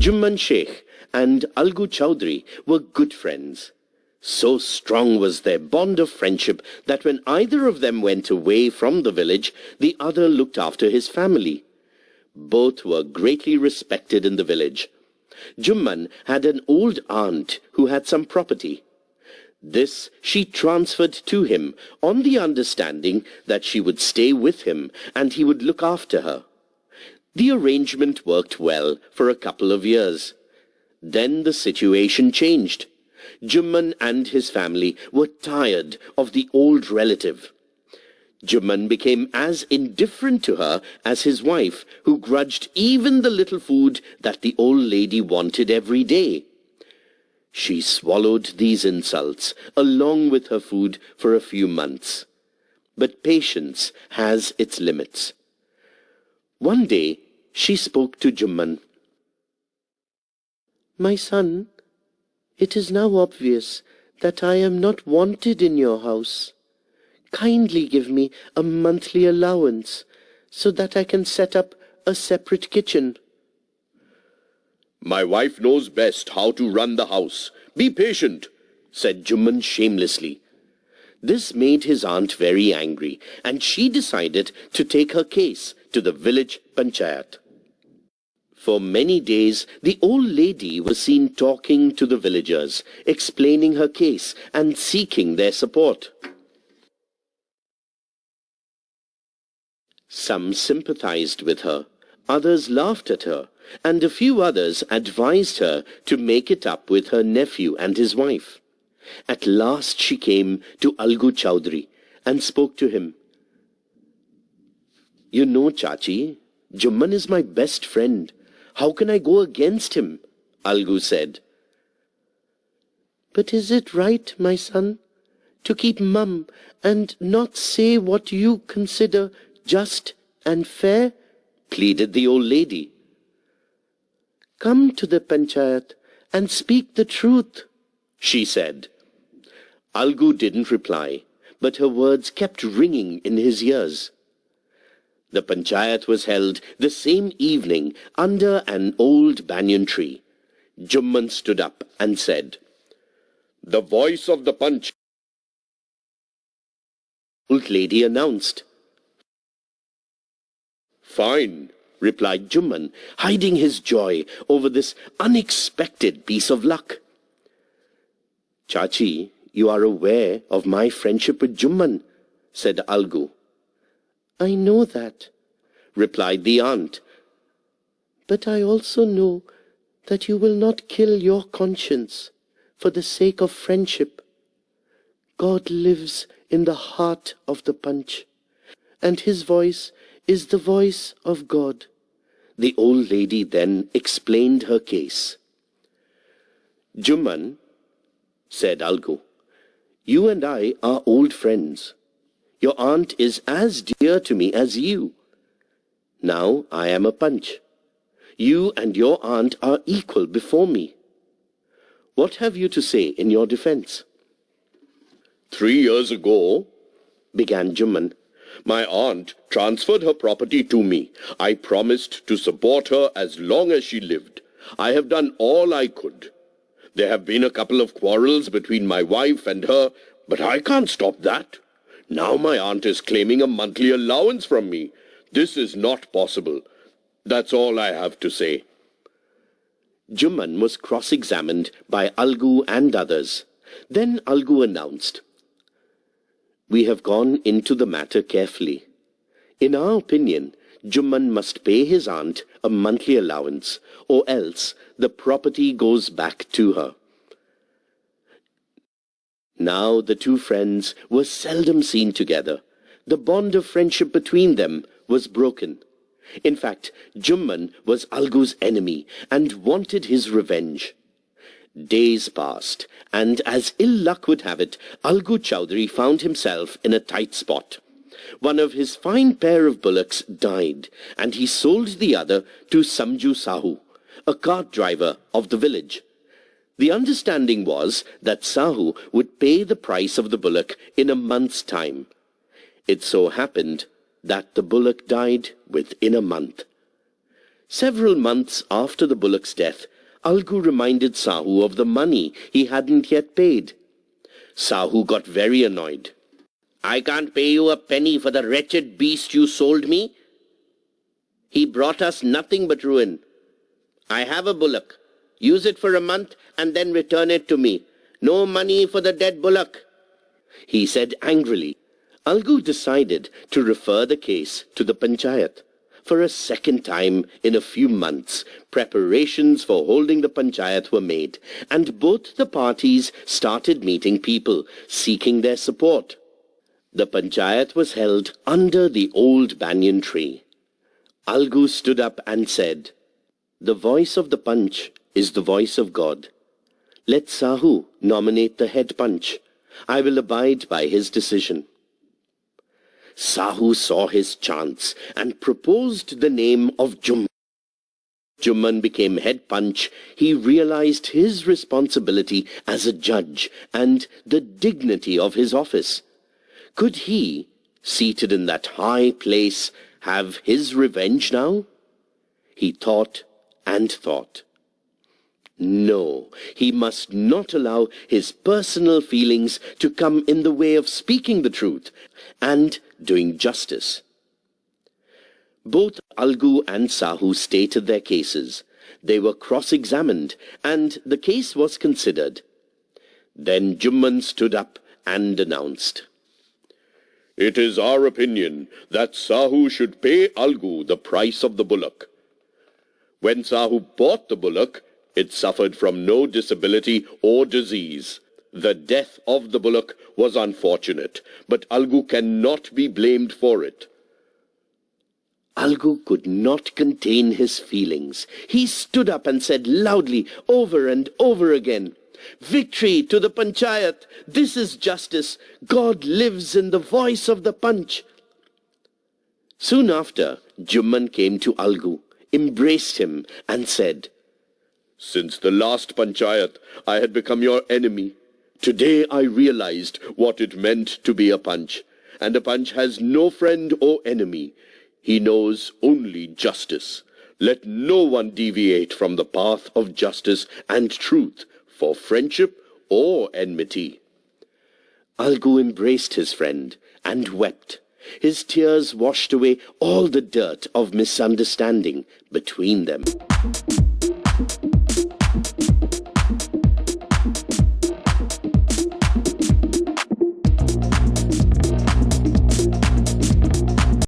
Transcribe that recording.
Jumman Sheikh and Algu Chowdhury were good friends. So strong was their bond of friendship that when either of them went away from the village, the other looked after his family. Both were greatly respected in the village. Jumman had an old aunt who had some property. This she transferred to him on the understanding that she would stay with him and he would look after her. The arrangement worked well for a couple of years. Then the situation changed. Jumman and his family were tired of the old relative. Jumman became as indifferent to her as his wife, who grudged even the little food that the old lady wanted every day. She swallowed these insults along with her food for a few months. But patience has its limits. One day she spoke to Jumman. "My son, it is now obvious that I am not wanted in your house. Kindly give me a monthly allowance so that I can set up a separate kitchen." "My wife knows best how to run the house. Be patient," said Jumman shamelessly. This made his aunt very angry, and she decided to take her case to the village panchayat. For many days, the old lady was seen talking to the villagers, explaining her case and seeking their support. Some sympathized with her, others laughed at her, and a few others advised her to make it up with her nephew and his wife. At last she came to Algu Chowdhury and spoke to him. "You know, Chachi, Jumman is my best friend. How can I go against him?" Algu said. "But is it right, my son, to keep mum and not say what you consider just and fair?" pleaded the old lady. "Come to the panchayat and speak the truth," she said. Algu didn't reply, but her words kept ringing in his ears. The panchayat was held the same evening under an old banyan tree. Jumman stood up and said, "The voice of the Panch." Old lady announced. "Fine," replied Jumman, hiding his joy over this unexpected piece of luck. "Chachi, you are aware of my friendship with Jumman," said Algu. "I know that," replied the aunt. "But I also know that you will not kill your conscience for the sake of friendship. God lives in the heart of the Panch, and his voice is the voice of God." The old lady then explained her case. "Jumman," said Algu, "you and I are old friends. Your aunt is as dear to me as you. Now I am a Panch. You and your aunt are equal before me. What have you to say in your defense?" 3 years ago," began Jumman, "my aunt transferred her property to me. I promised to support her as long as she lived. I have done all I could. There have been a couple of quarrels between my wife and her, but I can't stop that. Now my aunt is claiming a monthly allowance from me. This is not possible. That's all I have to say." Jumman was cross-examined by Algu and others. Then Algu announced, "We have gone into the matter carefully. In our opinion, Jumman must pay his aunt a monthly allowance, or else the property goes back to her." Now the two friends were seldom seen together. The bond of friendship between them was broken. In fact, Jumman was Algu's enemy and wanted his revenge. Days passed, and as ill luck would have it, Algu Chowdhury found himself in a tight spot. One of his fine pair of bullocks died, and he sold the other to Samju Sahu, a cart driver of the village. The understanding was that Sahu would pay the price of the bullock in a month's time. It so happened that the bullock died within a month. Several months after the bullock's death, Algu reminded Sahu of the money he hadn't yet paid. Sahu got very annoyed. "I can't pay you a penny for the wretched beast you sold me. He brought us nothing but ruin. I have a bullock. Use it for a month and then return it to me. No money for the dead bullock," he said angrily. Algu decided to refer the case to the Panchayat. For a second time in a few months, preparations for holding the Panchayat were made, and both the parties started meeting people, seeking their support. The Panchayat was held under the old banyan tree. Algu stood up and said, "The voice of the Panch is the voice of God. Let Sahu nominate the head Panch. I will abide by his decision." Sahu saw his chance and proposed the name of Jumman. Jumman became head Panch. He realized his responsibility as a judge and the dignity of his office. Could he, seated in that high place, have his revenge now? He thought and thought. No, he must not allow his personal feelings to come in the way of speaking the truth and doing justice. Both Algu and Sahu stated their cases. They were cross-examined, and the case was considered. Then Jumman stood up and announced, "It is our opinion that Sahu should pay Algu the price of the bullock. When Sahu bought the bullock, it suffered from no disability or disease. The death of the bullock was unfortunate, but Algu cannot be blamed for it." Algu could not contain his feelings. He stood up and said loudly, over and over again, "Victory to the Panchayat! This is justice! God lives in the voice of the Panch!" Soon after, Jumman came to Algu, embraced him, and said, "Since the last Panchayat, I had become your enemy. Today I realized what it meant to be a Panch, and a Panch has no friend or enemy. He knows only justice. Let no one deviate from the path of justice and truth for friendship or enmity." Algu embraced his friend and wept. His tears washed away all the dirt of misunderstanding between them.